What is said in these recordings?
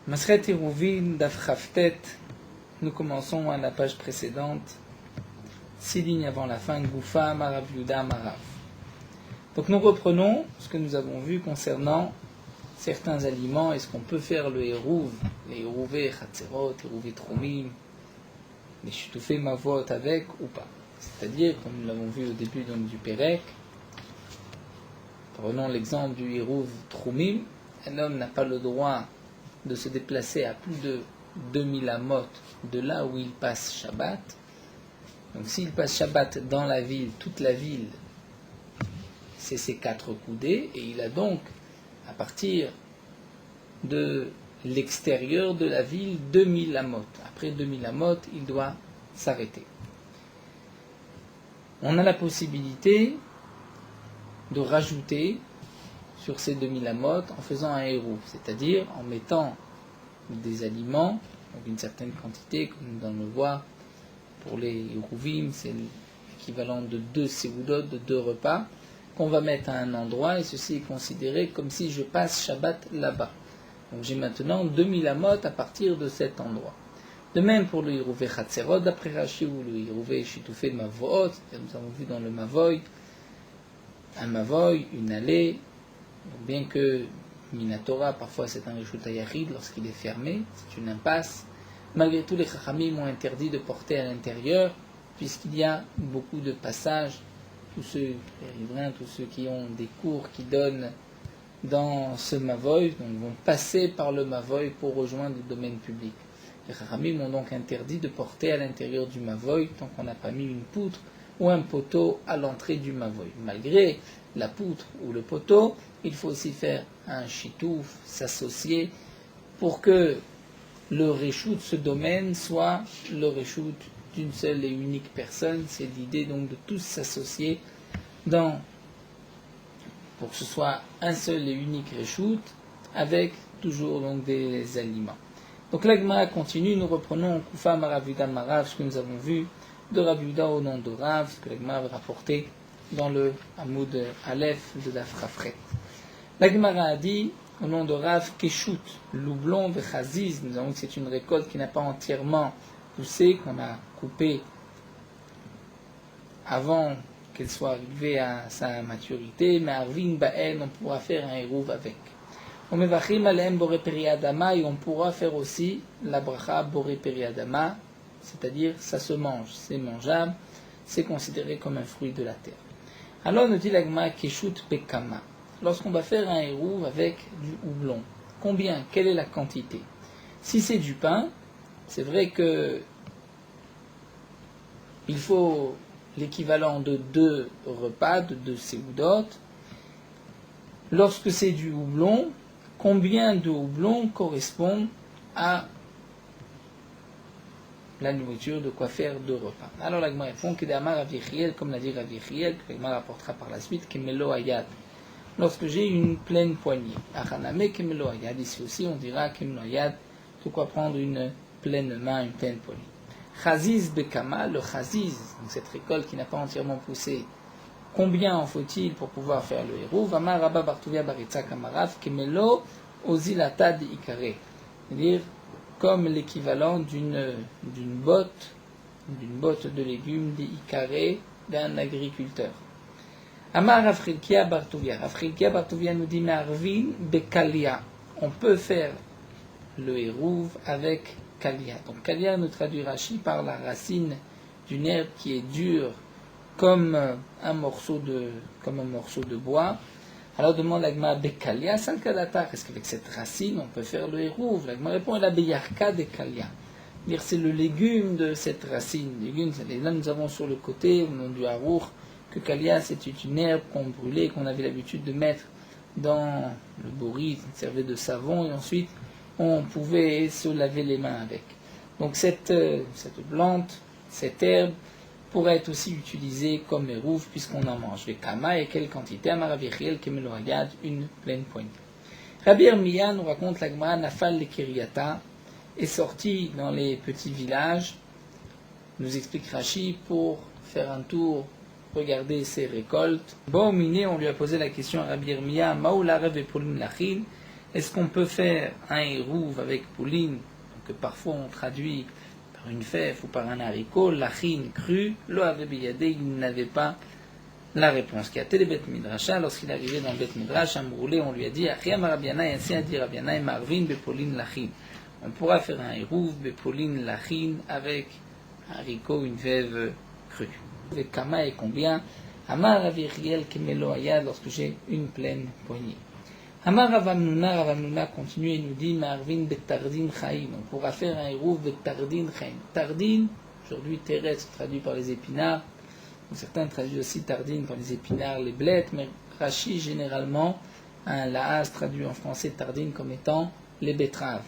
Masret Eruvin Daf Chavtet, nous commençons à la page précédente, 6 lignes avant la fin, Goufa, Marav Yuda, Marav. Donc nous reprenons ce que nous avons vu concernant certains aliments, est-ce qu'on peut faire le Eruv, les Eruvé, Chatzerot, Eruvé Trumim, les Shutufé Mavot avec ou pas. C'est-à-dire, comme nous l'avons vu au début donc, du Pérec, prenons l'exemple du Eruv Trumim, un homme n'a pas le droit de se déplacer à plus de 2000 amot de là où il passe Shabbat. Donc s'il passe Shabbat dans la ville, toute la ville, c'est ses 4 coudées, et il a donc, à partir de l'extérieur de la ville, 2000 amot. Après 2000 amot, il doit s'arrêter. On a la possibilité de rajouter sur ces 2000 amot en faisant un héros, c'est-à-dire en mettant des aliments, donc une certaine quantité, comme nous allons le voir, pour les hérouvim, c'est l'équivalent de 2 séoudot, de 2 repas, qu'on va mettre à un endroit, et ceci est considéré comme si je passe Shabbat là-bas. Donc j'ai maintenant 2000 amot à partir de cet endroit. De même pour le hérouvé Chatzerot, d'après Rashi, ou le hérouvé Shitufé Mavoot, nous avons vu dans le Mavoy, un Mavoy, une allée, bien que Minatora, parfois c'est un Rishut Hayachid lorsqu'il est fermé, c'est une impasse. Malgré tout, les Chachamim ont interdit de porter à l'intérieur, puisqu'il y a beaucoup de passages, tous ceux, les riverains, tous ceux qui ont des cours qui donnent dans ce Mavoy, donc vont passer par le Mavoy pour rejoindre le domaine public. Les Chachamim ont donc interdit de porter à l'intérieur du Mavoy tant qu'on n'a pas mis une poutre ou un poteau à l'entrée du Mavoy. Malgré la poutre ou le poteau, il faut aussi faire un chitouf, s'associer, pour que le réchout de ce domaine soit le réchout d'une seule et unique personne. C'est l'idée donc de tous s'associer pour que ce soit un seul et unique réchout, avec toujours donc des aliments. Donc la Gemara continue, nous reprenons Koufa Marav Yuda Marav, ce que nous avons vu de Rav Yuda au nom de Rav, ce que la Gemara avait rapporté dans le Hamoud Aleph de la Frafret. La Gemara a dit, au nom de Rav, Keshout, Loublon, Vechaziz, nous avons que c'est une récolte qui n'a pas entièrement poussé, qu'on a coupé avant qu'elle soit arrivée à sa maturité, mais Arvin Ba'en, on pourra faire un hérouv avec. On mevachim alem boré periadama, et on pourra faire aussi la bracha boré periadama, c'est-à-dire ça se mange, c'est mangeable, c'est considéré comme un fruit de la terre. Alors nous dit la Gemara Keshut Bekama. Lorsqu'on va faire un hérouv avec du houblon, combien, quelle est la quantité? Si c'est du pain, c'est vrai que il faut l'équivalent de 2 repas, de 2 séoudot. Lorsque c'est du houblon, combien de houblon correspond à la nourriture, de quoi faire 2 repas? Alors la Gemara répond que d'Amar Avichiel, comme l'a dit Avichiel, que la Gemara rapportera par la suite, Kemelo Ayad. Lorsque j'ai une pleine poignée, Achaname Kemelo Ayad, ici aussi on dira Kemelo Ayad, de quoi prendre une pleine main, une pleine poignée. Chaziz Bekama, le Chaziz, donc cette récolte qui n'a pas entièrement poussé, combien en faut-il pour pouvoir faire le héros? Vama Rabba Bartuvia Baritza Kamarav, Kemelo Ozilata de Ikare. C'est-à-dire comme l'équivalent d'une botte de légumes de Ikare d'un agriculteur. Amar Afrilkia Bartuvia. Afrilkia Bartuvia nous dit Marvin Bekalia. On peut faire le hérouv avec Kalia. Donc Kalia nous traduit Rashi par la racine d'une herbe qui est dure comme un morceau de bois. Alors demande l'agma Bekalia Salkadata. Est-ce qu'avec cette racine on peut faire le hérouv? L'agma répond la Beyarka de Kalia. C'est le légume de cette racine. Et là nous avons sur le côté, au nom du harour, que Kalia c'était une herbe qu'on brûlait, qu'on avait l'habitude de mettre dans le bourri, qui servait de savon, et ensuite on pouvait se laver les mains avec. Donc cette plante, cette herbe, pourrait être aussi utilisée comme hérouv puisqu'on en mange. Le kama et quelle quantité? Amaravichiel kemelo hayad, une pleine poignée. Rabbi Ermiya nous raconte la Gemara Nafal le Kiriata est sorti dans les petits villages, nous explique Rashi, pour faire un tour, regarder ses récoltes. Bon, on lui a posé la question à Rabbi Ermiya, Maoula Rev Epolun Lachin, Est-ce qu'on peut faire un hérouv avec pouline, que parfois on traduit par une fève ou par un haricot, lachin cru, lo avait biyadé, il n'avait pas la réponse. Qui a télé bet midrasha, lorsqu'il est arrivé dans le bet midrash, Amroulé, on lui a dit, Achiam Rabiana, ainsi a dit Rabiana, et Marvin bepolin lachin. On pourra faire un hérouv bepolin lachin avec un haricot, une fève crue. Avec Kama et combien? Amar Aviriel Kemelo Ayad, lorsque j'ai une pleine poignée. Amar Ravamnuna continue et nous dit Marvin betardin chaim. On pourra faire un hérouv betardin chaim. Tardine, aujourd'hui terrestre, traduit par les épinards. Certains traduisent aussi tardine par les épinards, les blettes, mais Rashi généralement, la Haz traduit en français tardine comme étant les betteraves.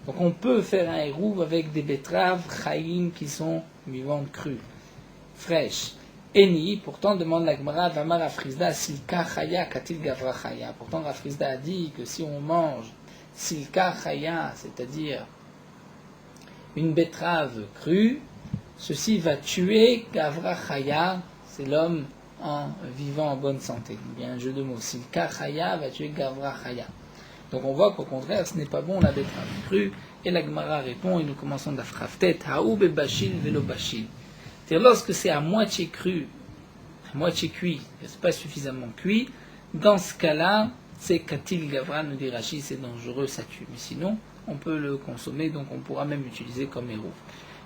Donc on peut faire un hérouv avec des betteraves chaim qui sont vivantes crues, fraîches. Eni, pourtant, demande la Gemara, Vamar Rafrizda, Silka Chaya, Katil Gavra Chaya. Pourtant, Rafrizda a dit que si on mange Silka Chaya, c'est-à-dire une betterave crue, ceci va tuer Gavra Chaya, c'est l'homme en vivant en bonne santé. Il y a un jeu de mots. Silka Chaya va tuer Gavra Chaya. Donc on voit qu'au contraire, ce n'est pas bon la betterave crue. Et la Gemara répond, et nous commençons d'Afraftet, Haoub et Bashil velo Bashil. C'est-à-dire lorsque c'est à moitié cru, à moitié cuit, c'est pas suffisamment cuit, dans ce cas-là, c'est Katil Gavra, nous dit Rashi, c'est dangereux, ça tue. Mais sinon, on peut le consommer, donc on pourra même l'utiliser comme héros.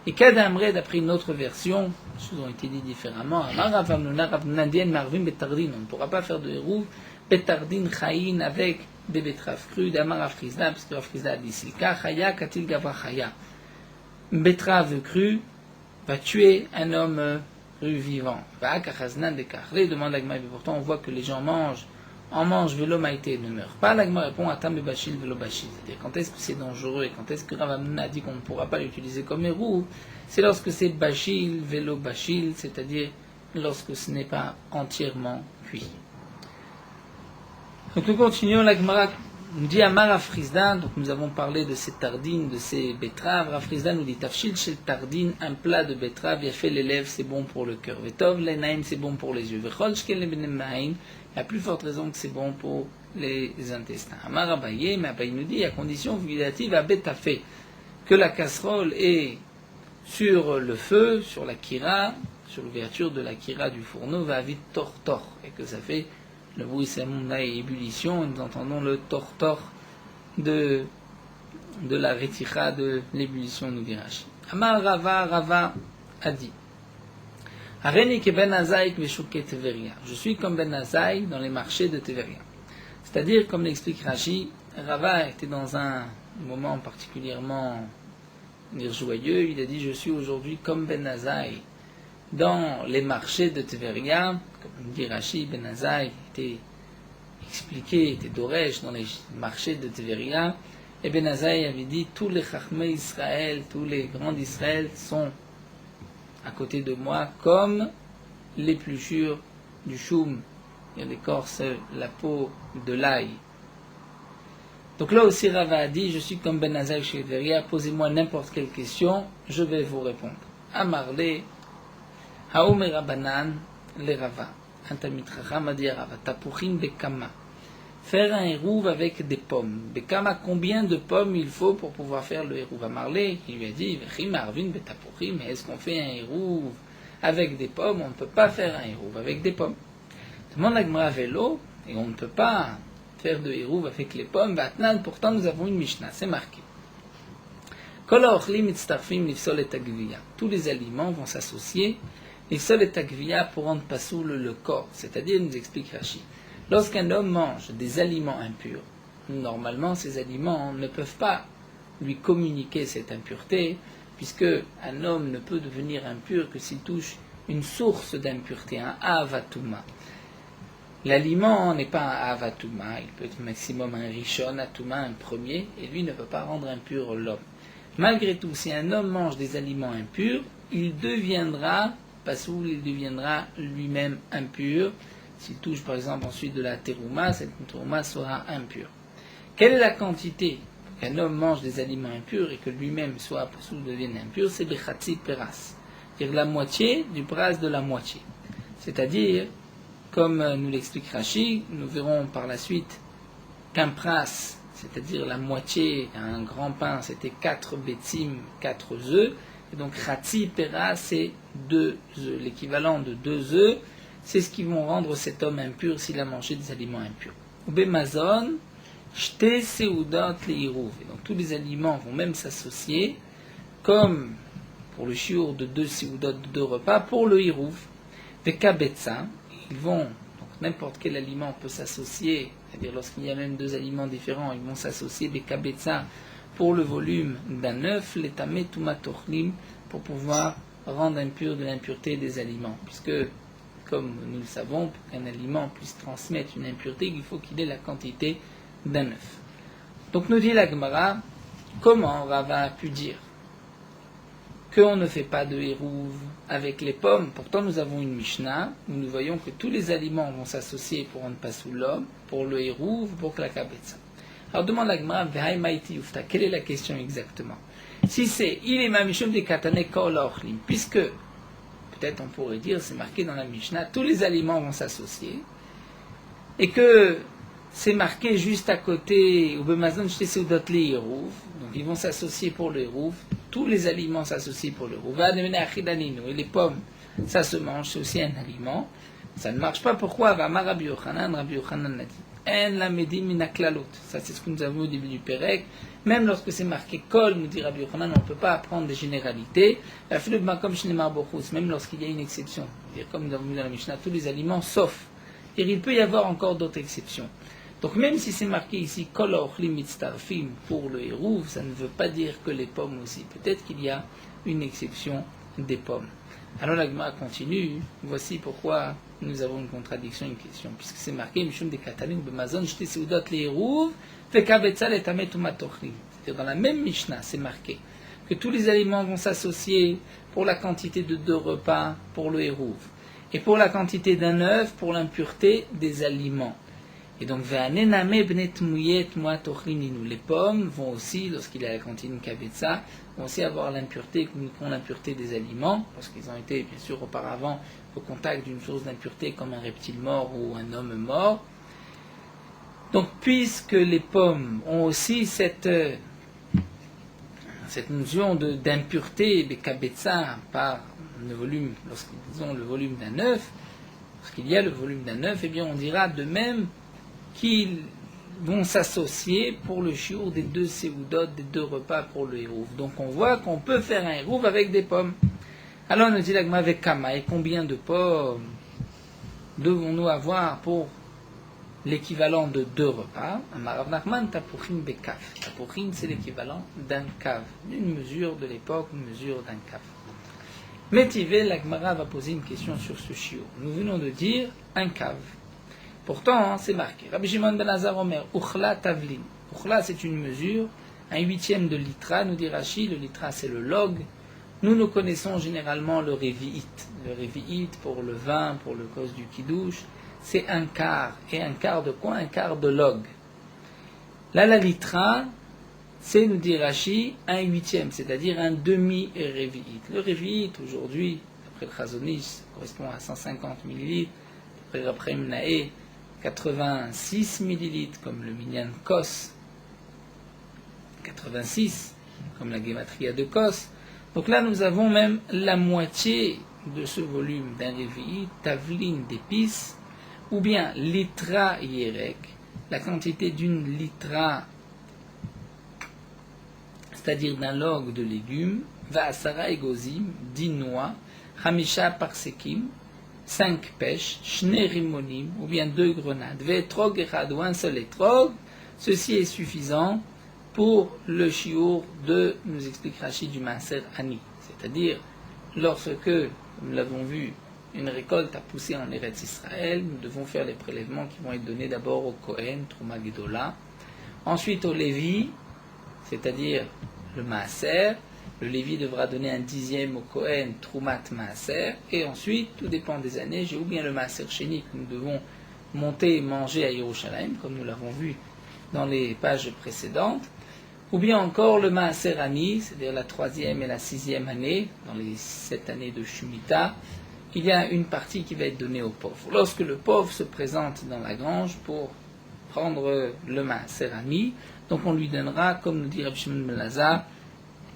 Et Kadamre, d'après une autre version, les choses ont été dites différemment, on ne pourra pas faire de héros, betardin chayin avec des betteraves crues, d'Amar Afrizda, parce que Afrizda a dit Silka, Chaya, Katil Gavra Chaya. Betterave crue va tuer un homme vivant. Demande l'agma, et pourtant on voit que les gens en mangent vélo maïté ne meurent pas. L'agma répond Atam et Bachil vélo Bachil. C'est-à-dire quand est-ce que c'est dangereux et quand est-ce que Rav Hamnuna a dit qu'on ne pourra pas l'utiliser comme héros, c'est lorsque c'est Bachil vélo Bachil, c'est-à-dire lorsque ce n'est pas entièrement cuit. Donc nous continuons, l'agma nous dit Amar Rafrizda, donc nous avons parlé de ces tardines, de ces betteraves. Rafrizda nous dit Tafshil shel tardine, un plat de betterave, il a fait les lèvres, c'est bon pour le cœur. Vetov lenaim, c'est bon pour les yeux. Vechol shkel lebenemaim, la plus forte raison que c'est bon pour les intestins. Amar Abaye, mais Abaye nous dit à condition vidative à betafé, que la casserole est sur le feu, sur la kira, sur l'ouverture de la kira du fourneau, va vite tortor, et que ça fait le bruit samuna et ébullition, et nous entendons le tortor de la rétira de l'ébullition, nous dit Rashi. Amar Rava a dit Areni ke ben Azaï veshuke Teveria. Je suis comme ben Azaï dans les marchés de Teveria. C'est-à-dire, comme l'explique Rashi, Rava était dans un moment particulièrement joyeux. Il a dit je suis aujourd'hui comme ben Azaï dans les marchés de Teveria. Comme dit Rashi, ben Azaï était expliqué, était d'Oresh dans les marchés de Teveria. Et ben Azaï avait dit tous les Chachmei Israël, tous les grands d'Israël sont à côté de moi comme l'épluchure du choum. Il y a l'écorce, la peau de l'ail. Donc là aussi Rava a dit je suis comme ben Azaï chez Teveria, posez-moi n'importe quelle question, je vais vous répondre. Amarle Haomer Rabanan le Rava. Antamit Chacham a dit à Rava, Tapuchin bekama. Faire un hérouv avec des pommes. Bekama, combien de pommes il faut pour pouvoir faire le hérouv? Amarle, qui lui a dit, Vechim Arvin betapuchim, mais est-ce qu'on fait un hérouv avec des pommes? On ne peut pas faire un hérouv avec des pommes. Demande la Gemara vélo, et on ne peut pas faire de hérouv avec les pommes. Vatnan, pourtant nous avons une Mishnah, c'est marqué. Kol haochlim mitztarfim lifsol et agviya. Tous les aliments vont s'associer. Lifsol et agviya pour rendre pasoul le corps. C'est-à-dire, nous explique Rashi, lorsqu'un homme mange des aliments impurs, normalement ces aliments ne peuvent pas lui communiquer cette impureté, puisque un homme ne peut devenir impur que s'il touche une source d'impureté, un avatuma. L'aliment n'est pas un avatuma, il peut être maximum un rishon, atuma, un premier, et lui ne peut pas rendre impur l'homme. Malgré tout, si un homme mange des aliments impurs, il deviendra pasoul, il deviendra lui-même impur. S'il touche par exemple ensuite de la terouma, cette terouma sera impure. Quelle est la quantité qu'un homme mange des aliments impurs et que lui-même soit pasoul, devienne impur? C'est bechatzi peras, c'est-à-dire la moitié du pras de la moitié. C'est-à-dire, comme nous l'explique Rashi, nous verrons par la suite qu'un pras c'est-à-dire la moitié, un grand pain, c'était 4 betsim, 4 œufs. Et donc, Khatsi Pera, c'est 2 œufs. L'équivalent de 2 œufs, c'est ce qui vont rendre cet homme impur s'il a mangé des aliments impurs. Ubemazon, Shte Seudot Leirouv. Et donc, tous les aliments vont même s'associer, comme pour le shiur de 2 Seudot, de 2 repas, pour le Hirouv. Vekabetza, ils vont, donc n'importe quel aliment peut s'associer, c'est-à-dire lorsqu'il y a même 2 aliments différents, ils vont s'associer, Vekabetza, pour le volume d'un œuf, l'étamé tumatochlim, pour pouvoir rendre impur de l'impureté des aliments. Puisque, comme nous le savons, pour qu'un aliment puisse transmettre une impureté, il faut qu'il ait la quantité d'un œuf. Donc nous dit la Gemara, comment Rava a pu dire qu'on ne fait pas de hérouv avec les pommes? Pourtant nous avons une Mishnah où nous voyons que tous les aliments vont s'associer pour rendre pas sous l'homme, pour le hérouv, pour la kabetza. Alors demande la Gemara, quelle est la question exactement? Si c'est il est mamishum de katane kol ochlim, puisque peut-être on pourrait dire, c'est marqué dans la Mishnah, tous les aliments vont s'associer, et que c'est marqué juste à côté, ubemazon shte seudot li hérouv, donc ils vont s'associer pour le hérouv, tous les aliments s'associent pour le hérouv, et les pommes, ça se mange, c'est aussi un aliment, ça ne marche pas. Pourquoi? Rabbi Yochanan l'a dit. Ça, c'est ce que nous avons au début du Pérec. Même lorsque c'est marqué Kol, nous dit Rabbi Yochanan, on ne peut pas apprendre des généralités. Même lorsqu'il y a une exception. Comme nous avons vu dans la Mishnah, tous les aliments, sauf. Et il peut y avoir encore d'autres exceptions. Donc même si c'est marqué ici Kol Ochlim Mitztarfim pour le Hérouv, ça ne veut pas dire que les pommes aussi. Peut-être qu'il y a une exception des pommes. Alors la Gemara continue. Voici pourquoi nous avons une contradiction, une question, puisque c'est marqué Mishum de Katalim Bemazon Shte Seudot Leirouv Vekabetza Letamet Tumatochlim. C'est-à-dire dans la même Mishnah, c'est marqué que tous les aliments vont s'associer pour la quantité de 2 repas pour le Hérouv et pour la quantité d'un œuf pour l'impureté des aliments. Et donc, les pommes vont aussi, lorsqu'il y a la cantine kabetza, vont aussi avoir l'impureté, comme l'impureté des aliments, parce qu'ils ont été, bien sûr, auparavant au contact d'une source d'impureté comme un reptile mort ou un homme mort. Donc, puisque les pommes ont aussi cette notion d'impureté, de kabetza, par le volume, lorsqu'ils ont le volume d'un œuf, lorsqu'il y a le volume d'un œuf, eh bien, on dira de même qu'ils vont s'associer pour le shiur des 2 seudot, des 2 repas pour le hérouv. Donc on voit qu'on peut faire un hérouv avec des pommes. Alors on nous dit la Gemara avec Kama, et combien de pommes devons-nous avoir pour l'équivalent de 2 repas? Amarav Nachman tapuchim bekav. Tapuchim, c'est l'équivalent d'un kav, d'une mesure de l'époque, une mesure d'un kav. Métivé, la Gemara va poser une question sur ce shiur. Nous venons de dire un kav. Pourtant, c'est marqué. Rabbi Shimon ben Azar Omer, Uchla Tavlin. Uchla, c'est une mesure, un huitième de litra, nous dit Rashi. Le litra, c'est le log. Nous connaissons généralement le révi'it. Le révi'it, pour le vin, pour le cause du kidouche, c'est un quart. Et un quart de quoi? Un quart de log. Là, la litra, c'est, nous dit Rashi, un huitième, c'est-à-dire un demi-révi'it. Le révi'it, aujourd'hui, après le Chazonish, correspond à 150 millilitres. Après Mnaé, 86 millilitres, comme le Minyan Kos, 86, comme la Gematria de Kos. Donc là, nous avons même la moitié de ce volume d'un révi'it, tavline d'épices, ou bien litra yerek, la quantité d'une litra, c'est-à-dire d'un log de légumes, va asara egozim, 10 noix, hamisha parsekim, 5 pêches, shne rimonim, ou bien 2 grenades, ve'etrog echad, ou un seul etrog, ceci est suffisant pour le shiur de, nous explique Rashi, du maaser ani. C'est-à-dire, lorsque, comme nous l'avons vu, une récolte a poussé en Eretz Israël, nous devons faire les prélèvements qui vont être donnés d'abord au Kohen, Trouma Gedola, ensuite au Lévi, c'est-à-dire le maaser. Le Lévi devra donner un dixième au Kohen, Troumat Maaser, et ensuite, tout dépend des années, j'ai ou bien le Maaser Sheni que nous devons monter et manger à Yerushalayim, comme nous l'avons vu dans les pages précédentes, ou bien encore le Maaser Ani, c'est-à-dire la 3e et la 6e année, dans les 7 années de Shemitah, il y a une partie qui va être donnée aux pauvres. Lorsque le pauvre se présente dans la grange pour prendre le Maaser Ani, Donc on lui donnera, comme nous dit Rabbi Shimon ben Lazar,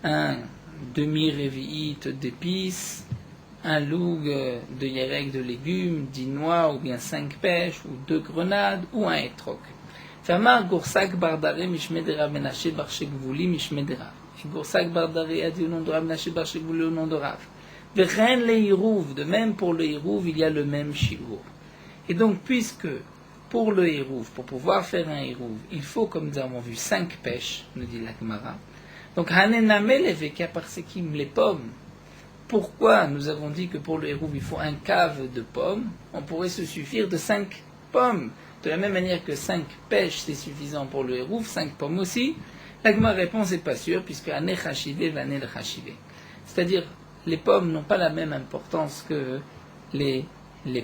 un demi-révi'ite d'épices, un loug de yerek de légumes, 10 noix, ou bien 5 pêches, ou 2 grenades, ou un etrog. Famar Goursak Bardare Mishmedera Menaché Barshegvouli Mishmedera. Et Goursak Bardare a dit au nom de Rav Menaché Barshegvouli au nom de Rav. Vechen le Hirouv, de même pour le Hirouv, il y a le même shiur. Et donc, puisque pour le Hirouv, pour pouvoir faire un Hirouv, il faut, comme nous avons vu, 5 pêches, nous dit la Gemara. Donc, Hanename Leveka Parsekim, les pommes. Pourquoi nous avons dit que pour le Hirouv, il faut un cave de pommes? On pourrait se suffire de 5 pommes. De la même manière que 5 pêches, c'est suffisant pour le Hirouv, 5 pommes aussi. La Gemara répond, c'est pas sûr, puisque Ane Chachivé va Ane le Chachivé. C'est-à-dire, les pommes n'ont pas la même importance que les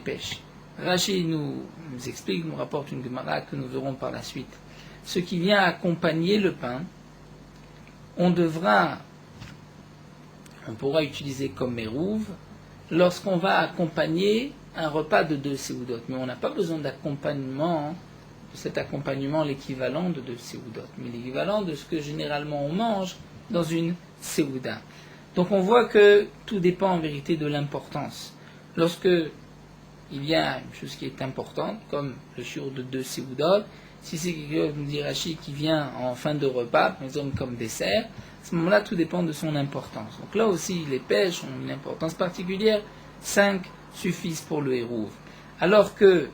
pêches. Rashi nous explique, nous rapporte une Gemara que nous verrons par la suite. Ce qui vient accompagner le pain, on pourra utiliser comme mérouve lorsqu'on va accompagner un repas de 2 séoudotes. Mais on n'a pas besoin d'accompagnement, de cet accompagnement l'équivalent de 2 séoudotes, mais l'équivalent de ce que généralement on mange dans une séouda. Donc on voit que tout dépend en vérité de l'importance. Lorsque il y a une chose qui est importante, comme le shiur de 2 séoudotes, si c'est quelque chose, nous dit Rashi, qui vient en fin de repas, par exemple comme dessert, à ce moment-là, tout dépend de son importance. Donc là aussi, les pêches ont une importance particulière. 5 suffisent pour le Hérouv. Alors que,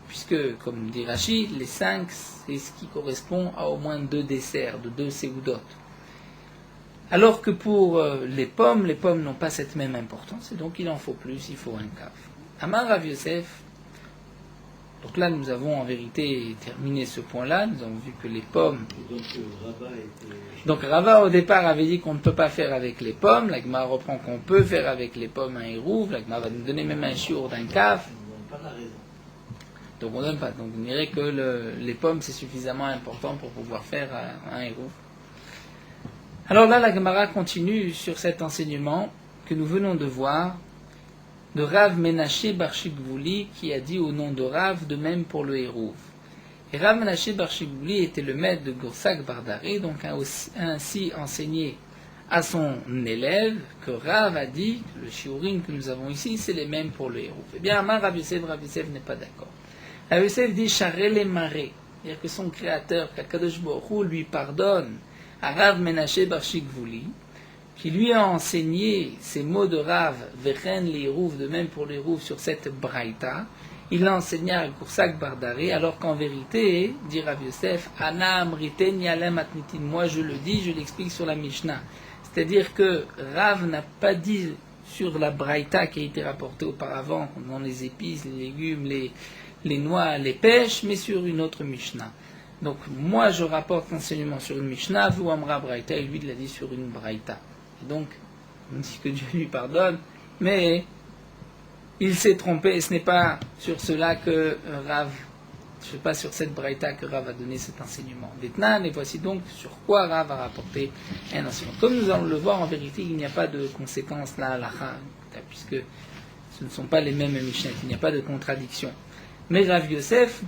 puisque, comme dit Rashi, les 5, c'est ce qui correspond à au moins 2 desserts, de 2 séoudotes. Alors que pour les pommes n'ont pas cette même importance, et donc il en faut plus, il faut un cave. Amar Rav Yosef. Donc là, nous avons en vérité terminé ce point-là. Nous avons vu que les pommes... Donc Rava, au départ, avait dit qu'on ne peut pas faire avec les pommes. La Gemara reprend qu'on peut faire avec les pommes un hérouv. La Gemara va nous donner même un shiur d'un kaf. Donc on ne donne pas. Donc on dirait que les pommes, c'est suffisamment important pour pouvoir faire un hérouv. Alors là, la Gemara continue sur cet enseignement que nous venons de voir de Rav Menaché Barshigvouli qui a dit au nom de Rav, de même pour le Hérouv. Et Rav Menaché Barshigvouli était le maître de Goursak Bardari, donc a ainsi enseigné à son élève que Rav a dit, le shiurim que nous avons ici, c'est les mêmes pour le Hérouv. Eh bien, Amar Rav Yosef n'est pas d'accord. Rav Yosef dit Charele Maré, c'est-à-dire que son créateur, Kadosh Baruch Hu, lui pardonne à Rav Menaché Barshigvouli, qui lui a enseigné ces mots de Rav, Vechen les Hérouv, de même pour les Hérouv, sur cette braïta. Il l'a enseigné à Goursak Bardari, alors qu'en vérité, dit Rav Yosef, Ana Amriten Yalem Atnitin, moi je le dis, je l'explique sur la Mishnah. C'est-à-dire que Rav n'a pas dit sur la braïta qui a été rapportée auparavant, dans les épices, les légumes, les noix, les pêches, mais sur une autre Mishnah. Donc moi je rapporte l'enseignement sur une Mishnah, vous Amra Braïta, et lui il l'a dit sur une braïta. Et donc, on dit que Dieu lui pardonne, mais il s'est trompé, et ce n'est pas sur cela que Rav, ce n'est pas sur cette braïta que Rav a donné cet enseignement. D'Etnan, et voici donc sur quoi Rav a rapporté un enseignement. Comme nous allons le voir, en vérité, il n'y a pas de conséquence là à la fin, puisque ce ne sont pas les mêmes Mishnah, il n'y a pas de contradiction. Mais Rav Yosef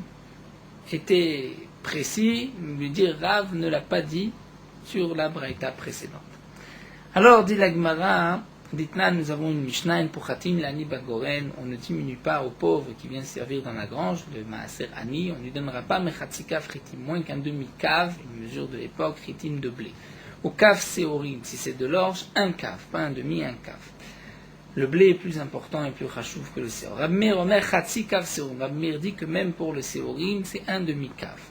était précis, lui dire Rav ne l'a pas dit sur la braïta précédente. Alors, dit la Gemara, Ditna, nous avons une Mishnah, une Puchatim, l'Ani Bagoren, on ne diminue pas au pauvre qui vient servir dans la grange, le Maaser Ani, on ne lui donnera pas Mechatzika Fritim, moins qu'un demi-cave, une mesure de l'époque, Fritim de blé. Au cave Séorim, si c'est de l'orge, un cave, pas un demi, un cave. Le blé est plus important et plus rachouf que le Séorim. Rab Meir Omer Chatzikav Séorim, Rab Meir dit que même pour le Séorim, c'est un demi-cave.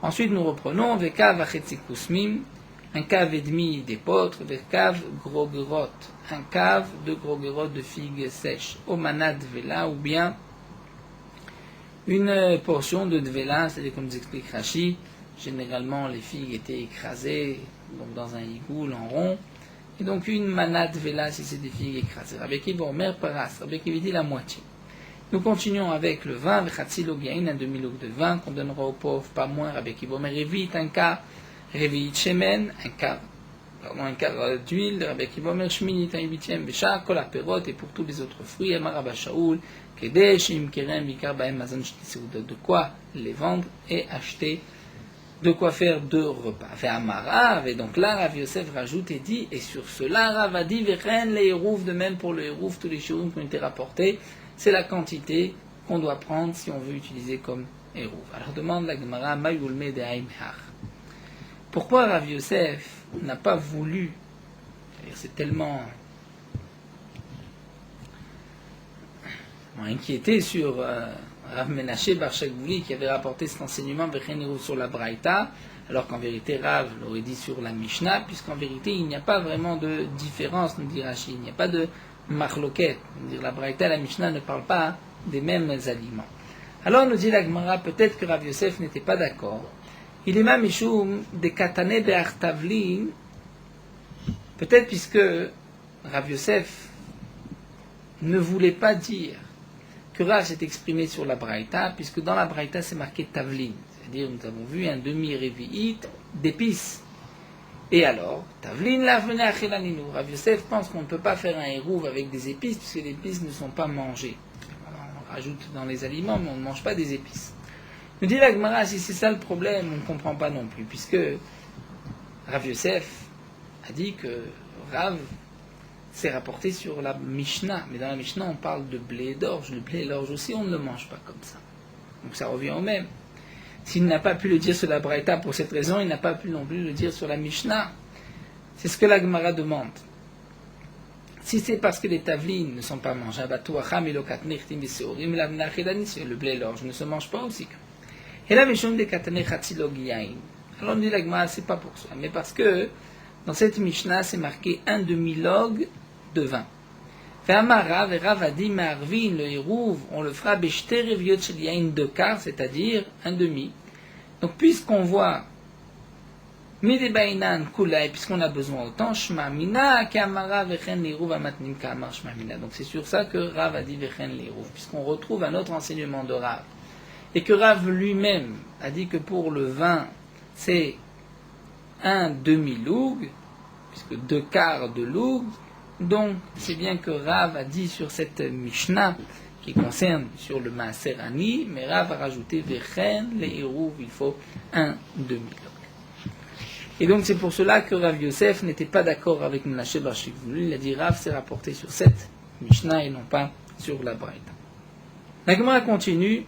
Ensuite, nous reprenons, Vekav Achetzikusmim, un cave et demi d'épeautre, des caves grogerot, un cave de grogerot de figues sèches, omanat vela, ou bien une portion de dvela, c'est-à-dire comme nous explique Rashi, généralement les figues étaient écrasées donc dans un higoul en rond, et donc une manat vela si c'est des figues écrasées. Rabbi Akiva Omer Paras, Rabbi Akiva dit la moitié. Nous continuons avec le vin, v'chatzilo gain, un demi-louk de vin qu'on donnera aux pauvres, pas moins. Rabbi Akiva Omer Revit, un quart. Réveillit Shemen, un quart d'huile, Rabbi Akiva Omer Shminit, un huitième, Béchar, Kol Aperot, et pour tous les autres fruits, Amar Rabba Shaoul, Kedesh, Im Kerem, Vikar Baem Mazon Shti Seudot, de quoi les vendre et acheter de quoi faire 2 repas. Fait Amarav, et donc là, Rav Yosef rajoute et dit, et sur cela, Rav a dit, Vechen les hérouf, de même pour le hérouf, tous les shiurim qui ont été rapportés, c'est la quantité qu'on doit prendre si on veut utiliser comme hérouf. Alors demande la Gemara, Mayulme de Haimhar. Pourquoi Rav Yosef n'a pas voulu, c'est tellement inquiété sur Rav Menaché Bar Shagbouli qui avait rapporté cet enseignement sur la Braïta, alors qu'en vérité Rav l'aurait dit sur la Mishnah, puisqu'en vérité il n'y a pas vraiment de différence, nous dit Rashi, il n'y a pas de marloquette. La Braïta et la Mishnah ne parlent pas des mêmes aliments. Alors nous dit la Gemara, peut-être que Rav Yosef n'était pas d'accord. Il est ma mishum de katane be'artavlin, peut-être puisque Rav Yosef ne voulait pas dire que Rav s'est exprimé sur la Braïta, puisque dans la Braïta c'est marqué Tavlin, c'est-à-dire nous avons vu un demi-révi'it d'épices. Et alors, Tavlin lavene achelaninu. Rav Yosef pense qu'on ne peut pas faire un hérouv avec des épices, puisque les épices ne sont pas mangées. On rajoute dans les aliments, mais on ne mange pas des épices. Nous dit la Gemara, si c'est ça le problème, on ne comprend pas non plus, puisque Rav Yosef a dit que Rav c'est rapporté sur la Mishnah, mais dans la Mishnah on parle de blé d'orge. Le blé d'orge aussi on ne le mange pas comme ça. Donc ça revient au même. S'il n'a pas pu le dire sur la Braïta pour cette raison, il n'a pas pu non plus le dire sur la Mishnah. C'est ce que la Gemara demande. Si c'est parce que les tavlines ne sont pas mangées, le blé d'orge ne se mange pas aussi. Et la Mishum de katane chatzilog yain. Alors on dit la Gemara, c'est pas pour ça, mais parce que dans cette Mishnah c'est marqué un demi-log de vin. Ve'amarav et Rav a dit, Marvin, le hérouv, on le fera beshte reviot shel yain 2 quarts, c'est-à-dire un demi. Donc puisqu'on voit midebainan kulai, puisqu'on a besoin autant, shma mina ke'amarav vechen l'hérouv amatnim ka'amar shma mina. Donc c'est sur ça que Rav a dit vechen l'hérouv, puisqu'on retrouve un autre enseignement de Rav. Et que Rav lui-même a dit que pour le vin, c'est un demi-loug, puisque 2 quarts de loug. Donc, c'est bien que Rav a dit sur cette Mishnah, qui concerne sur le Maaser Ani, mais Rav a rajouté Vechen, les hérouv, il faut un demi-loug. Et donc, c'est pour cela que Rav Yosef n'était pas d'accord avec Menaché Bar Shagbouli. Il a dit Rav s'est rapporté sur cette Mishnah et non pas sur la Braïta. La Gemara continue.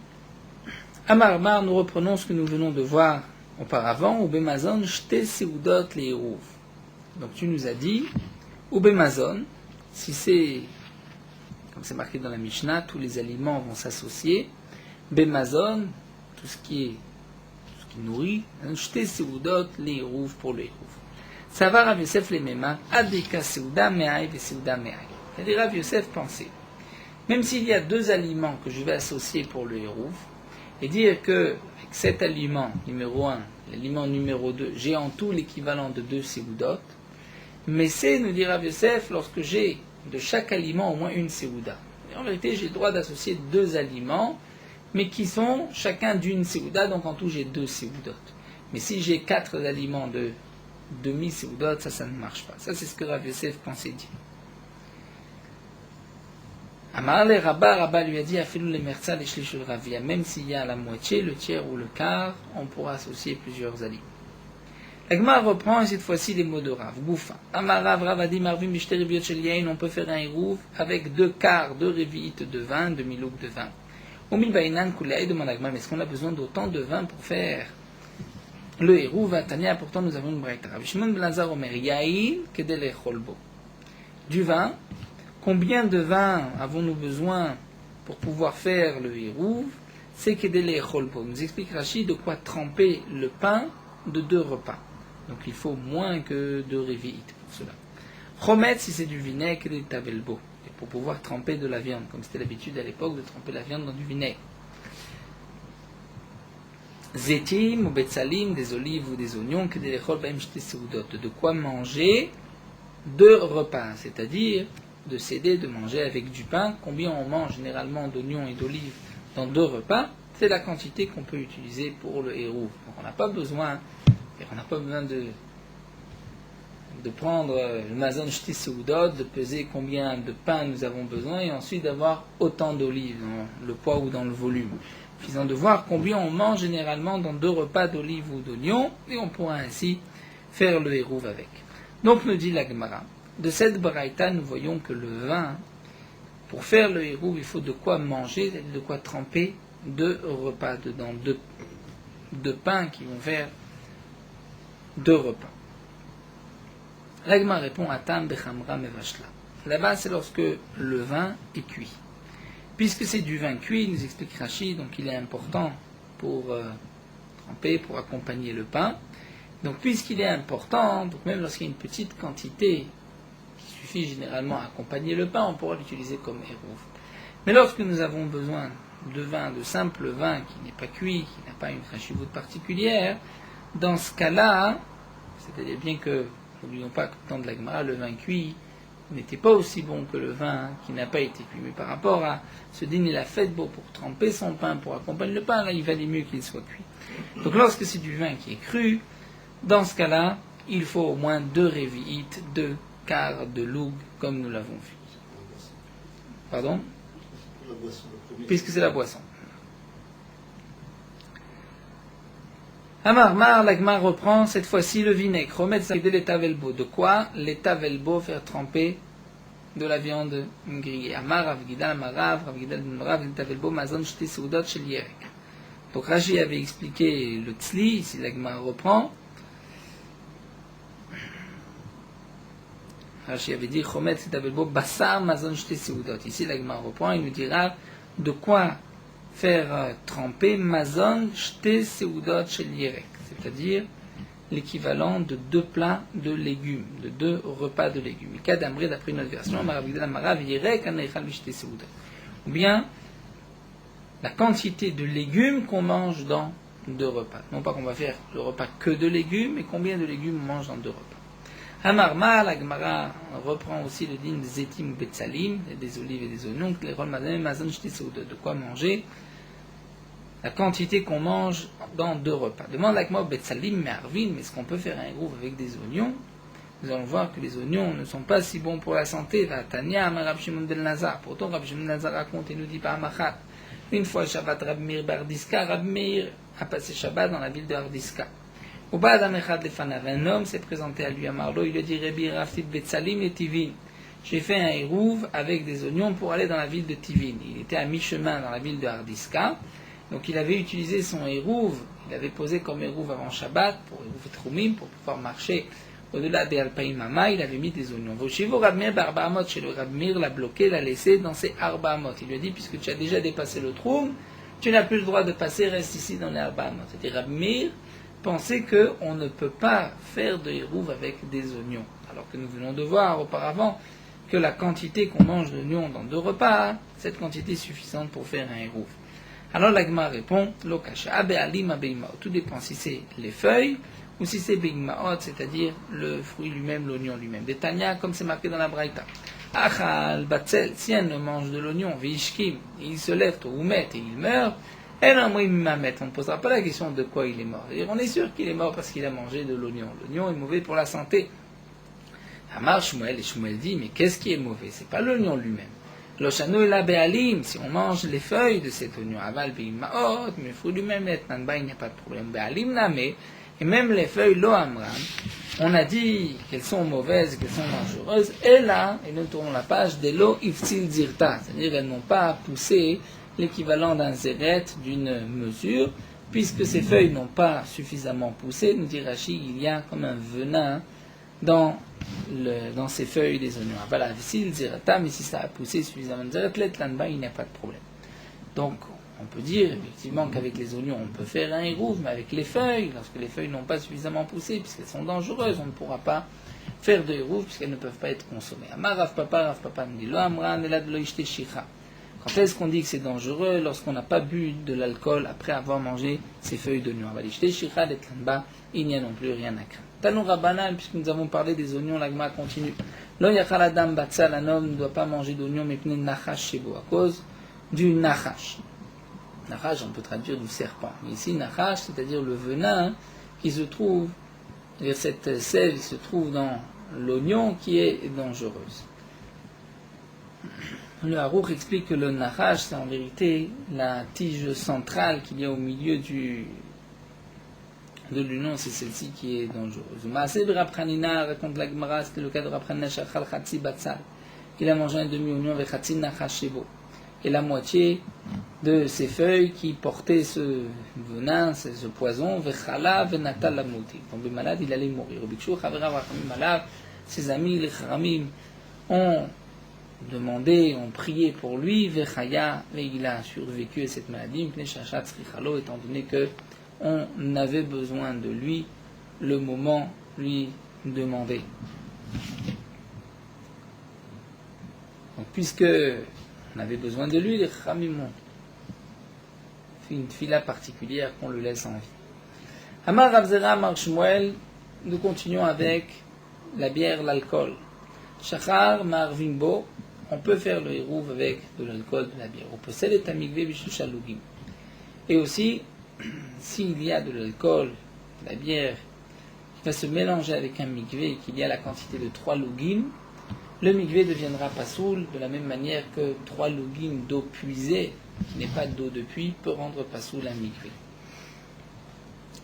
Amarmar, nous reprenons ce que nous venons de voir auparavant. Ubemazon, shte seudot les hérouv. Donc tu nous as dit, Ubemazon, si c'est, comme c'est marqué dans la Mishnah, tous les aliments vont s'associer. Bemazon, tout ce qui nourrit. Shte seudot les hérouv pour le hérouv. Ça va Rav Yosef les mêmes, adeka seuda me'ai ve seuda me'ai. C'est-à-dire Rav Yosef pensait, même s'il y a 2 aliments que je vais associer pour le hérouv, et dire que avec cet aliment numéro 1, l'aliment numéro 2, j'ai en tout l'équivalent de 2 seudot, mais c'est, nous dit Rav Yosef, lorsque j'ai de chaque aliment au moins une seuda. Et en vérité, j'ai le droit d'associer 2 aliments, mais qui sont chacun d'une seuda, donc en tout j'ai 2 seudot. Mais si j'ai 4 aliments de demi-seudot, ça ne marche pas. Ça, c'est ce que Rav Yosef pensait dire. Amarle Rabba lui a dit, Afilou le merza les shlishul ravia, même s'il y a la moitié, le tiers ou le quart, on pourra associer plusieurs aliments. La Gemara reprend, et cette fois-ci, les mots de Rav. Goufa. Amar Rav a dit, Marvim bishte reviot shel yain, on peut faire un hérouv avec 2 quarts, 2 révites de vin, demi-loug de vin. Omin bainan kulei, demande la Gemara, mais est-ce qu'on a besoin d'autant de vin pour faire le hérouv? Tania, pourtant nous avons une braïta. Rav Shimon ben Lazar omer, yain kedel echol bo. Du vin. Combien de vin avons-nous besoin pour pouvoir faire le hérouv? C'est kedel echol bo. Nous explique Rashi de quoi tremper le pain de 2 repas. Donc il faut moins que 2 révi'it pour cela. Chometz, si c'est du vinaigre, et tavelbo. Et pour pouvoir tremper de la viande, comme c'était l'habitude à l'époque de tremper la viande dans du vinaigre. Zetim ou betsalim, des olives ou des oignons, que des lechol baim shte seudot. De quoi manger 2 repas, c'est-à-dire de céder de manger avec du pain. Combien on mange généralement d'oignons et d'olives dans 2 repas? C'est la quantité qu'on peut utiliser pour le hérouv. Donc on n'a pas besoin de prendre le mazon shti seudot, de peser combien de pain nous avons besoin et ensuite d'avoir autant d'olives dans le poids ou dans le volume. suffisant de voir combien on mange généralement dans 2 repas d'olive ou d'oignon, et on pourra ainsi faire le hérouv avec. Donc nous dit la Gemara, de cette baraïta, nous voyons que le vin, pour faire le hérouv, il faut de quoi manger, c'est-à-dire de quoi tremper 2 repas dedans, 2 pains qui vont faire 2 repas. La Gemara répond à Tam bechamra mevashla. Là-bas, c'est lorsque le vin est cuit. Puisque c'est du vin cuit, nous explique Rashi, donc il est important pour tremper, pour accompagner le pain. Donc puisqu'il est important, donc même lorsqu'il y a une petite quantité qui suffit généralement à accompagner le pain, on pourra l'utiliser comme hérouv. Mais lorsque nous avons besoin de vin, de simple vin qui n'est pas cuit, qui n'a pas une chashivut particulière, dans ce cas-là, c'est-à-dire bien que, n'oublions pas que dans le temps de la Gemara, le vin cuit n'était pas aussi bon que le vin qui n'a pas été cuit. Mais par rapport à ce dîner la fête beau pour tremper son pain, pour accompagner le pain, là il valait mieux qu'il soit cuit. Donc lorsque c'est du vin qui est cru, dans ce cas-là, il faut au moins 2 révi'ites, 2 quarts de loug, comme nous l'avons vu. Pardon ? Puisque c'est la boisson. Amar Mar, la Gemara reprend cette fois-ci le vinaigre. Remettre ça de l'état velbo. De quoi? L'état velbo, faire tremper de la viande grillée. Amar, Avgidal, Amarav, Avgidal, Amarav, l'état velbo, Mazon, Shti, Seudot, Shel Yerek. Donc Rashi avait expliqué le tzli, ici la Gemara reprend. Rashi avait dit Chomet l'état velbo, Bassar, Mazon, Shti, Seudot. Ici la Gemara reprend, il nous dira de quoi faire tremper mazon shte seudot shel yerek, c'est-à-dire l'équivalent de 2 plats de légumes, de 2 repas de légumes. Kadamri, d'après notre version, ou bien la quantité de légumes qu'on mange dans 2 repas. Non pas qu'on va faire le repas que de légumes, mais combien de légumes on mange dans 2 repas. Hamarma, la Gemara reprend aussi le din des etim betsalim, des olives et des oignons, les rôles mazon shte seudot, de quoi manger la quantité qu'on mange dans 2 repas. Demande avec moi betsalim mais arvin, mais est-ce qu'on peut faire un hérouv avec des oignons? Nous allons voir que les oignons ne sont pas si bons pour la santé. Va Tanya, Rab Shimon ben Lazar. Pourtant, Rab Shimon ben Lazar raconte et nous dit par Machat. Une fois Shabbat Rab Meir Bardiska, Rab Meir a passé Shabbat dans la ville de Ardiska. Au bas d'Amechad Lefanav, un homme s'est présenté à lui à Marlo, il lui a dit Rabbi Raftit betsalim et Tivin. J'ai fait un hérouv avec des oignons pour aller dans la ville de Tivin. Il était à mi-chemin dans la ville de Ardiska. Donc il avait utilisé son hérouv, il avait posé comme hérouv avant Shabbat, pour hérouv et troumim, pour pouvoir marcher au-delà des Alpaïm Mama, il avait mis des oignons. Voshivo Rabmir Barbaamot, chez le Rabmir l'a bloqué, l'a laissé dans ses Arbaamot. Il lui a dit, puisque tu as déjà dépassé le troum, tu n'as plus le droit de passer, reste ici dans les Arbaamot. C'est-à-dire Rabmir pensait qu'on ne peut pas faire de hérouv avec des oignons. Alors que nous venons de voir auparavant que la quantité qu'on mange d'oignons dans 2 repas, cette quantité est suffisante pour faire un hérouv. Alors la Gemara répond, Lokasha, abe'alim abe'imao. Tout dépend si c'est les feuilles ou si c'est be'imao, c'est-à-dire le fruit lui-même, l'oignon lui-même. Betania, comme c'est marqué dans la Braïta. Achal batzel, si elle ne mange de l'oignon, veishkim, il se lève au oumet et il meurt, elle en mimamet. On ne posera pas la question de quoi il est mort. C'est-à-dire, on est sûr qu'il est mort parce qu'il a mangé de l'oignon. L'oignon est mauvais pour la santé. Amar Shmuel, et Shmuel dit, mais qu'est-ce qui est mauvais? C'est pas l'oignon lui-même. L'oshano et la béalim, si on mange les feuilles de cet oignon, aval be'imaot, mais le fruit lui-même, l'etnanba, il n'y a pas de problème. Béalim namé, et même les feuilles lo amram, on a dit qu'elles sont mauvaises, qu'elles sont dangereuses, et là, et nous tournons la page, des lo iftil zirta, c'est-à-dire qu'elles n'ont pas poussé l'équivalent d'un zéret d'une mesure, puisque ces feuilles n'ont pas suffisamment poussé, nous dit Rashi, il y a comme un venin dans ces feuilles des oignons. Voilà, si ça a poussé suffisamment de zéret, là-bas, il n'y a pas de problème. Donc, on peut dire effectivement qu'avec les oignons, on peut faire un hérouv, mais avec les feuilles, lorsque les feuilles n'ont pas suffisamment poussé, puisqu'elles sont dangereuses, on ne pourra pas faire de hérouv, puisqu'elles ne peuvent pas être consommées. Amar Rav Papa me dit, lo amran elad lo ishte shicha. Quand est-ce qu'on dit que c'est dangereux? Lorsqu'on n'a pas bu de l'alcool après avoir mangé ces feuilles d'oignon. Il n'y a non plus rien à craindre. Tanou Rabbanan, puisque nous avons parlé des oignons, l'agma continue. Lo yachal adam batzal, un homme ne doit pas manger d'oignons, mais pne nachash shebo, à cause du nachash. Nachash, on peut traduire du serpent. Mais ici, nachash, c'est-à-dire le venin qui se trouve, c'est-à-dire cette sève qui se trouve dans l'oignon qui est dangereuse. Le Harouk explique que le Nahash, c'est en vérité la tige centrale qu'il y a au milieu de l'union, c'est celle-ci qui est dangereuse. Maaseh Raphanina, raconte la Gemara, c'était le cas de Raphanina Shachal Chatzi Batzal. Il a mangé un demi-oignon avec Chatzi Nachash Shebo. Et la moitié de ses feuilles qui portaient ce venin, ce poison, Vechala Venatal Lamouti. Il tombait malade, il allait mourir. Bikshu Chavera Rachamim Alav, ses amis, les Charamim, ont demandé, ont prié pour lui, Vechaya, et il a survécu à cette maladie, Mpnei Shachat Srichalo, étant donné que on avait besoin de lui, le moment lui demandait. Donc, puisque on avait besoin de lui, les Khamim ont fait une fila particulière qu'on le laisse en vie. Amar Rav Zera Amar Shmuel, nous continuons avec la bière, l'alcool. Shachar Mar Vimbo, on peut faire le hérouv avec de l'alcool, de la bière. On peut céder tamigvé bishusha lugim. Et aussi, s'il y a de l'alcool, de la bière, qui va se mélanger avec un mikvé et qu'il y a la quantité de 3 lugim, le mikvé deviendra pasoul de la même manière que 3 lugim d'eau puisée, qui n'est pas d'eau de puits, peut rendre pasoul un mikvé.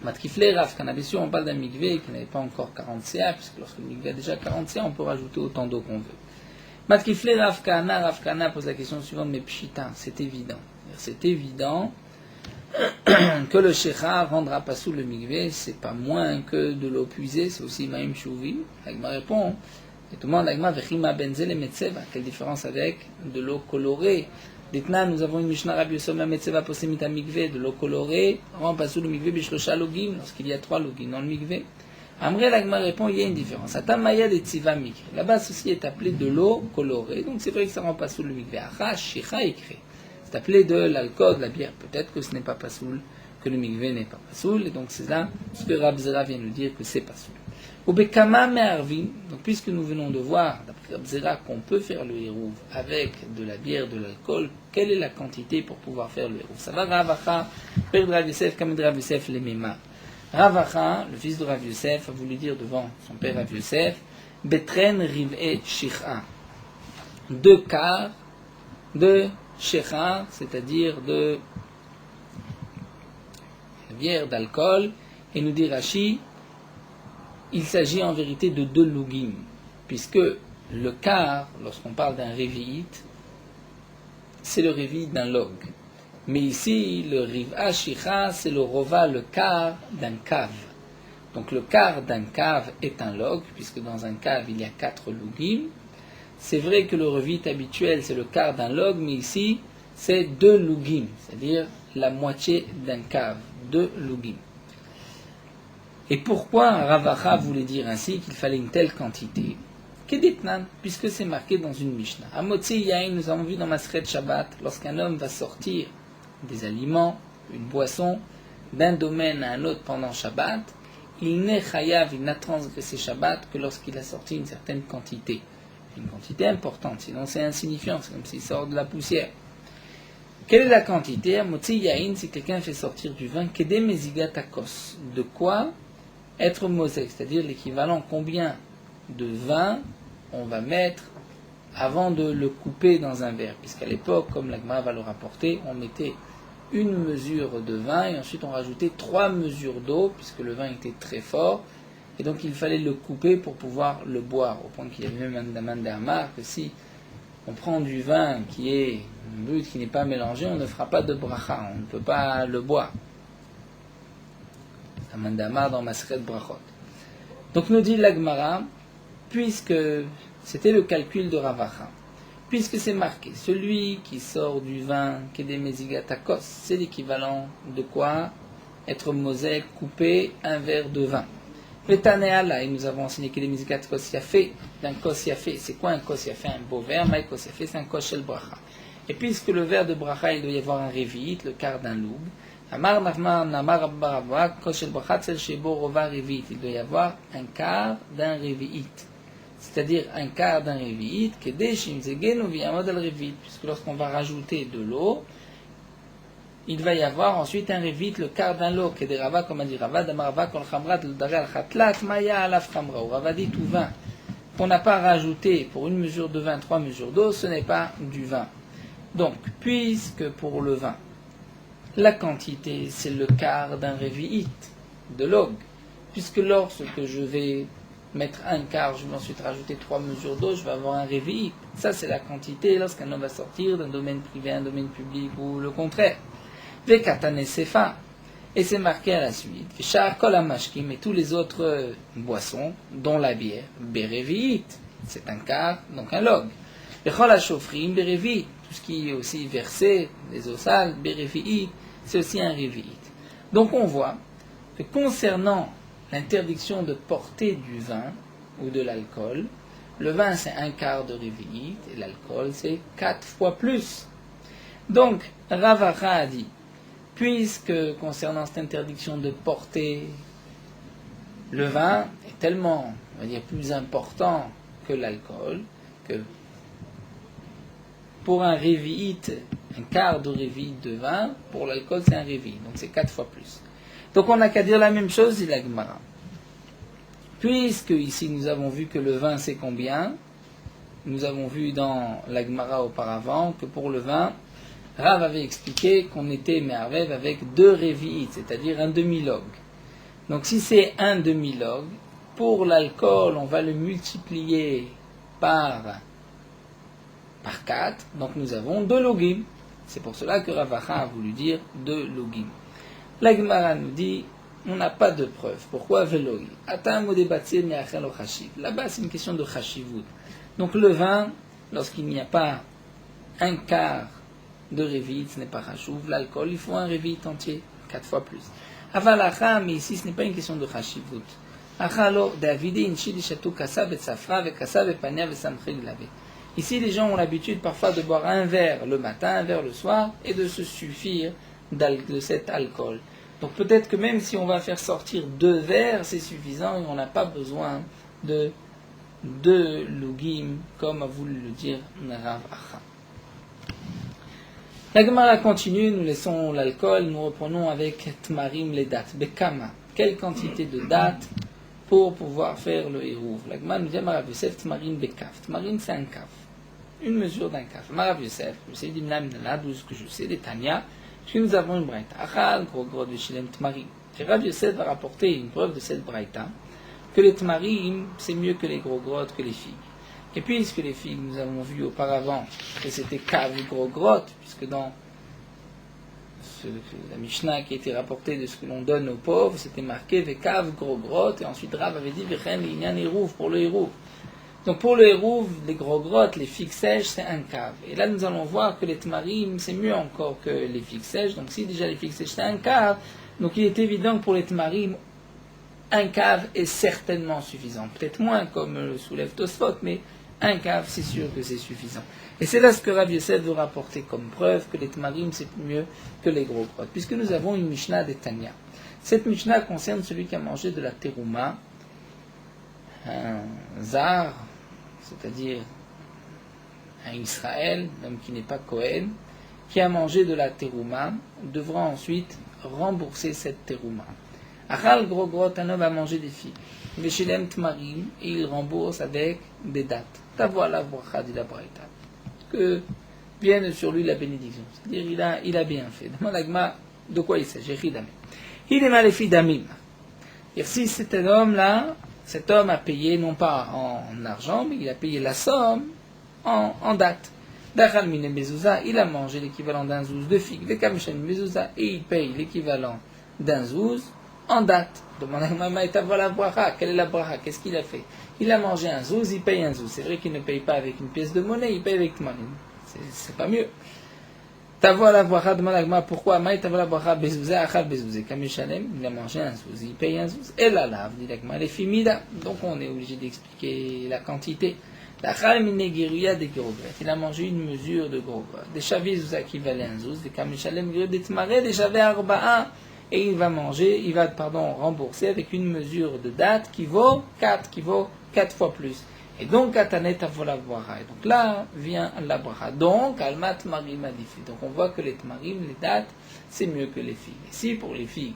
Matkifle Rav Kana, bien sûr, on parle d'un mikvé qui n'avait pas encore 40 CA, puisque lorsque le mikvé a déjà 40 CA, on peut rajouter autant d'eau qu'on veut. Matkifle Rav Kana pose la question suivante, mais pshita, c'est évident. C'est évident que le shecha rendra pas sous le mikvé, c'est pas moins que de l'eau puisée, c'est aussi maïm chouvi. L'agma répond, et tout le monde, l'agma vechima benzel et metzeva, quelle différence avec de l'eau colorée. Maintenant, nous avons une Mishnah Rabbi Yosef metzeva posemit à mikvé, de l'eau colorée, rend pas sous le mikvé bishlosha logim, lorsqu'il y a 3 logim dans le mikvé. Amré, l'agma répond, il y a une différence. Atamaya de tziva mikvé. Là-bas, ceci est appelé de l'eau colorée, donc c'est vrai que ça rend pas sous le mikvé. Acha, shicha, écrit. C'est appelé de l'alcool, de la bière. Peut-être que ce n'est pas pasoul, que le mikvé n'est pas pasoul, et donc c'est là ce que Rav Zera vient nous dire que c'est pasoul. Au Bekama Me'arvin, donc puisque nous venons de voir, d'après Rav Zera, qu'on peut faire le hérouv avec de la bière, de l'alcool, quelle est la quantité pour pouvoir faire le hérouv? Ça va, Ravacha, père de Rav Yosef, Kamed Rav Yosef, les Mema. Ravacha, le fils de Rav Yosef, a voulu dire devant son père Rav Yosef, Betren Riv'e Shich'a, 2 quarts de Shecha, c'est-à-dire de bière d'alcool, et nous dit Rashi, il s'agit en vérité de 2 lugim, puisque le quart, lorsqu'on parle d'un révi'it, c'est le révi'it d'un log. Mais ici, le riv'a shicha, c'est le rova, le quart d'un cave. Donc le quart d'un cave est un log, puisque dans un cave, il y a 4 lugim. C'est vrai que le révi'it habituel, c'est le quart d'un log, mais ici, c'est 2 lugim, c'est-à-dire la moitié d'un cave, 2 lugim. Et pourquoi Ravacha voulait dire ainsi qu'il fallait une telle quantité? Keditnan, puisque c'est marqué dans une Mishnah. À Motzi Yain, nous avons vu dans Masret Shabbat, lorsqu'un homme va sortir des aliments, une boisson, d'un domaine à un autre pendant Shabbat, il n'est chayav, il n'a transgressé Shabbat que lorsqu'il a sorti une certaine quantité. Une quantité importante, sinon c'est insignifiant, c'est comme s'il sort de la poussière. Quelle est la quantité? À Motzi Yain, si quelqu'un fait sortir du vin, Kedé Mezigat Akos. De quoi être mosek, c'est-à-dire l'équivalent combien de vin on va mettre avant de le couper dans un verre, puisqu'à l'époque, comme la Gemara va le rapporter, on mettait une mesure de vin et ensuite on rajoutait 3 mesures d'eau, puisque le vin était très fort, et donc il fallait le couper pour pouvoir le boire, au point qu'il y avait même un Amar que si on prend du vin qui est brut, qui n'est pas mélangé, on ne fera pas de bracha, on ne peut pas le boire. Amandamar dans Masret Brachot. Donc nous dit l'Agmara, puisque c'était le calcul de Ravacha, puisque c'est marqué, celui qui sort du vin, Kedé Mezigatakos, c'est l'équivalent de quoi? Être mosek, couper un verre de vin. Vetaneala, et nous avons enseigné Kedé Mezigatakos Yafé, d'un kos Yafé. C'est quoi un kos Yafé? Un beau verre, mais kos Yafé, c'est un kos shel bracha. Et puisque le verre de bracha, il doit y avoir un révit, le quart d'un loub, Amar Nachman, Amar Barava, Koshel Bachatzel Shebo Rova Revit. Il doit y avoir un quart d'un Revi'it. C'est-à-dire un quart d'un Revi'it, Kedeshim Zegenu Viyamod al Revit. Puisque lorsqu'on va rajouter de l'eau, il va y avoir ensuite un Revit, le quart d'un lot, Kederava, comme a dit Rava, Damarava, Kol Chamrat, le Dare al Chatlat, Maya alaf Chamra. Ou Rava dit tout vin qu'on n'a pas rajouté pour une mesure de vin 3 mesures d'eau, ce n'est pas du vin. Donc, puisque pour le vin, la quantité, c'est le quart d'un révi'ite, de log, puisque lorsque je vais mettre un quart, je vais ensuite rajouter 3 mesures d'eau, je vais avoir un révi'ite. Ça, c'est la quantité lorsqu'un homme va sortir d'un domaine privé à un domaine public ou le contraire. Vekatane sefa. Et c'est marqué à la suite. Veshar kol hamashkim, et tous les autres boissons, dont la bière, berevi'it, c'est un quart, donc un log. Vechol hashofrim, berevi'it, tout ce qui est aussi versé, les eaux sales, berevi'it, c'est aussi un révi'it. Donc on voit que concernant l'interdiction de porter du vin ou de l'alcool, le vin c'est un quart de révi'it et l'alcool c'est 4 fois plus. Donc Rav Acha a dit, puisque concernant cette interdiction de porter, le vin est tellement, on va dire, plus important que l'alcool, que pour un révi'it, un quart de révi'it de vin, pour l'alcool c'est un révi'it, donc c'est 4 fois plus. Donc on n'a qu'à dire la même chose, dit la Gemara. Puisque ici nous avons vu que le vin c'est combien, nous avons vu dans la Gemara auparavant que pour le vin, Rav avait expliqué qu'on était merveille avec 2 révi'it, c'est-à-dire un demi-log. Donc si c'est un demi-log, pour l'alcool, on va le multiplier par 4, donc nous avons 2 logim. C'est pour cela que Rav Acha a voulu dire 2 logim. La Gemara nous dit, on n'a pas de preuve. Pourquoi velogi? Là-bas, c'est une question de chashivut. Donc le vin, lorsqu'il n'y a pas un quart de révi'it, ce n'est pas chashouv. L'alcool, il faut un révi'it entier, 4 fois plus. Aval acha, mais ici, ce n'est pas une question de chashivut. Ici, les gens ont l'habitude parfois de boire un verre le matin, un verre le soir, et de se suffire de cet alcool. Donc peut-être que même si on va faire sortir 2 verres, c'est suffisant et on n'a pas besoin de 2 lugim, comme a voulu le dire Rav Acha. La Gemara continue, nous laissons l'alcool, nous reprenons avec Tmarim les dates. Bekama, quelle quantité de dates pour pouvoir faire le hérouv? La Gemara nous dit Marav Yosef Tmarim Bekaf. Tmarim c'est un kaf, une mesure d'un kaf. Marav Yosef, je sais d'Imnam Nala, d'où ce que je sais, des Tanya, puisque nous avons une braïta. Achal, gros gros de Shilem Tmarim. Rav Yosef va rapporter une preuve de cette braïta, que les Tmarim, c'est mieux que les gros grottes, que les figues. Et puisque les figues, nous avons vu auparavant que c'était cave gros grotte, puisque dans la Mishnah qui était rapportée de ce que l'on donne aux pauvres, c'était marqué Vekav gros grotte, et ensuite Rav avait dit Vechen l'inyan hérouv, pour le hérouv. Donc pour le hérouv, les gros grottes, les figues sèches, c'est un cave. Et là nous allons voir que les tmarim, c'est mieux encore que les figues sèches. Donc si déjà les figues sèches, c'est un cave, donc il est évident que pour les tmarim, un cave est certainement suffisant. Peut-être moins comme le soulève Tosfot, mais un cave, c'est sûr que c'est suffisant. Et c'est là ce que Rav Yosef veut rapporter comme preuve que les tmarim, c'est mieux que les gros grottes. Puisque nous avons une Mishnah des Tanya. Cette Mishnah concerne celui qui a mangé de la terouma, un zar, c'est-à-dire un Israël, l'homme qui n'est pas Kohen, qui a mangé de la terouma, devra ensuite rembourser cette terouma. Achal gros grotte, un homme a mangé des figues. Veshilem tmarim, et il rembourse avec des dates. Tavoa la bracha de la braïta. Que vienne sur lui la bénédiction. C'est-à-dire, il a bien fait. Demande l'agma de quoi il s'agit. Il est mal les damim. Si cet homme-là, cet homme a payé non pas en argent, mais il a payé la somme en date. Dachal mine mezouza, il a mangé l'équivalent d'un zouz de figue. Vekamshen mezouza, et il paye l'équivalent d'un zouz en date. Demande l'agma, la bracha. Quelle est la bracha? Qu'est-ce qu'il a fait? Il a mangé un zouz, il paye un zouz. C'est vrai qu'il ne paye pas avec une pièce de monnaie, il paye avec tmarim. C'est pas mieux. Tavoa la bracha, demande l'agma, pourquoi? Maï tavoa la bracha, bezouza, achal bezouza. Kameshalem, il a mangé un zouz, il paye un zouz. Et la lave, dit l'agma, les fimida. Donc on est obligé d'expliquer la quantité. L'achal minegiruya de grogret. Il a mangé une mesure de grogret. Des chavis zouza qui valait un zouz, des kameshalem grogret, des tmaré, des chavis arba'a. Et il va rembourser avec une mesure de date qui vaut 4 fois plus. Et donc, Atanet avola bracha. Et donc là vient la bracha. Donc, alma tmarim adifi. Donc on voit que les tmarim, les dates, c'est mieux que les figues. Et si pour les figues,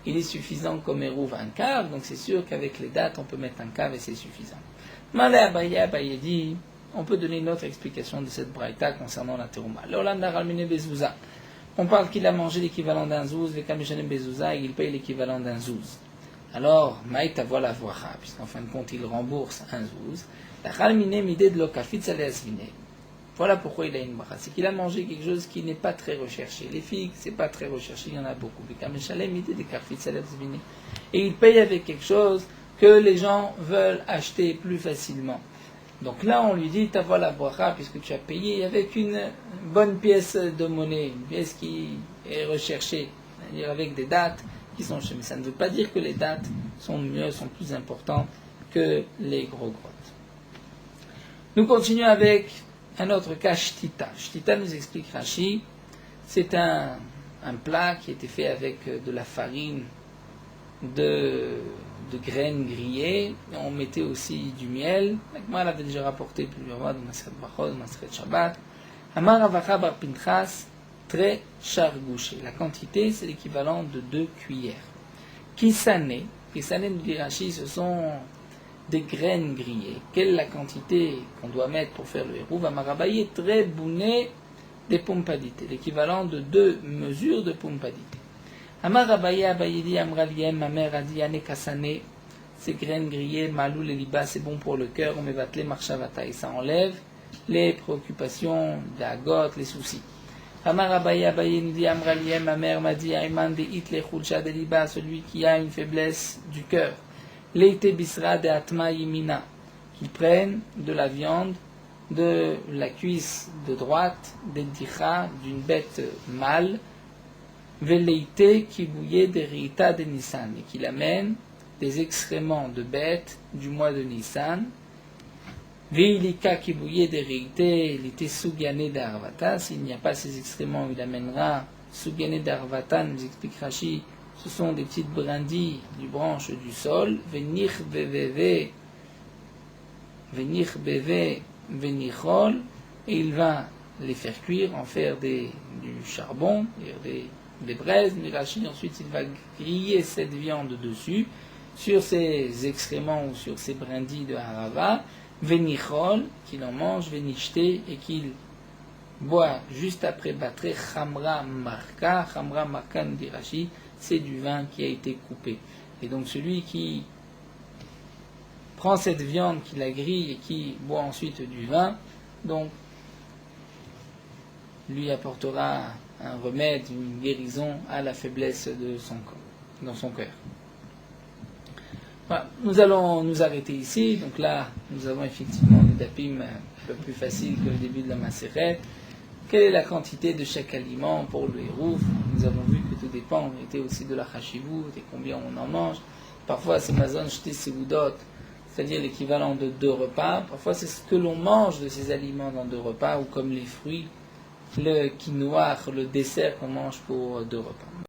il est suffisant comme Hérouv un quart, donc c'est sûr qu'avec les dates, on peut mettre un quart et c'est suffisant. Malé Abaye, Abaye dit, on peut donner une autre explication de cette braïta concernant la terouma. L'Olanda Ralmine Bezouza. On parle qu'il a mangé l'équivalent d'un zouz, le Kamishane Bezouza, et il paye l'équivalent d'un zouz. Alors, Maïta voit la voira, puisqu'en fin de compte, il rembourse un zouz. La Ralmine Midé de l'Okafit Asvine. Voilà pourquoi il a une bracha. C'est qu'il a mangé quelque chose qui n'est pas très recherché. Les figues, c'est pas très recherché, il y en a beaucoup. Et il paye avec quelque chose que les gens veulent acheter plus facilement. Donc là, on lui dit, t'as la bracha, puisque tu as payé avec une bonne pièce de monnaie, une pièce qui est recherchée, c'est-à-dire avec des dates qui sont chez. Mais ça ne veut pas dire que les dates sont mieux, sont plus importantes que les gros grottes. Nous continuons avec un autre cas, shtita. Shtita, nous explique Rashi, c'est un plat qui était fait avec de la farine de graines grillées. On mettait aussi du miel. Moi, elle avait déjà rapporté plusieurs fois de Maseret Bachot, de Maseret Shabbat. Amar Avacha bar Pinchas, très chargouché. La quantité, c'est l'équivalent de 2 cuillères. Kisane, nous dit Rashi, ce sont des graines grillées. Quelle est la quantité qu'on doit mettre pour faire le hérouv? Amarabaye, très bouné des pompadité, l'équivalent de 2 mesures de pompadité. Amarabaye, Abaye dit, Amraliem, ma mère a dit, Ane Kasane, ces graines grillées, Malou, les libas, c'est bon pour le cœur, on mevatle marchavata, et ça enlève les préoccupations, la gotte, les soucis. Amarabaye, Abaye nous dit, Amraliem, ma mère m'a dit, Ayman de it le chulcha de libas, celui qui a une faiblesse du cœur. Leite bisra de atma yimina, qui prennent de la viande de la cuisse de droite, d'Edicha, d'une bête mâle, veleite qui bouillait des rita de Nissan, et qui amène des excréments de bêtes du mois de Nissan, veilika qui bouillait des riité, il était sougane d'Arvata, s'il n'y a pas ces excréments, il amènera sougane d'Arvata, nous explique Rashi. Ce sont des petites brindilles du branche du sol. Venir beve, venichol, et il va les faire cuire, en faire du charbon, des braises. Ensuite, il va griller cette viande dessus, sur ses excréments ou sur ses brindilles de harava. Venichol, qu'il en mange, venichte, et qu'il boit juste après battre chamra marka. Chamra marka, nous dit Rashi, c'est du vin qui a été coupé. Et donc celui qui prend cette viande, qui la grille et qui boit ensuite du vin, donc lui apportera un remède, une guérison à la faiblesse de son corps, dans son cœur. Voilà. Nous allons nous arrêter ici. Donc là, nous avons effectivement des dapim un peu plus faciles que le début de la Maseret. Quelle est la quantité de chaque aliment pour le hérouf? Nous avons vu que tout dépend en réalité aussi de la chashivut et combien on en mange. Parfois c'est mazon shte seudot, c'est-à-dire l'équivalent de 2 repas. Parfois c'est ce que l'on mange de ces aliments dans 2 repas, ou comme les fruits, le quinoa, le dessert qu'on mange pour 2 repas.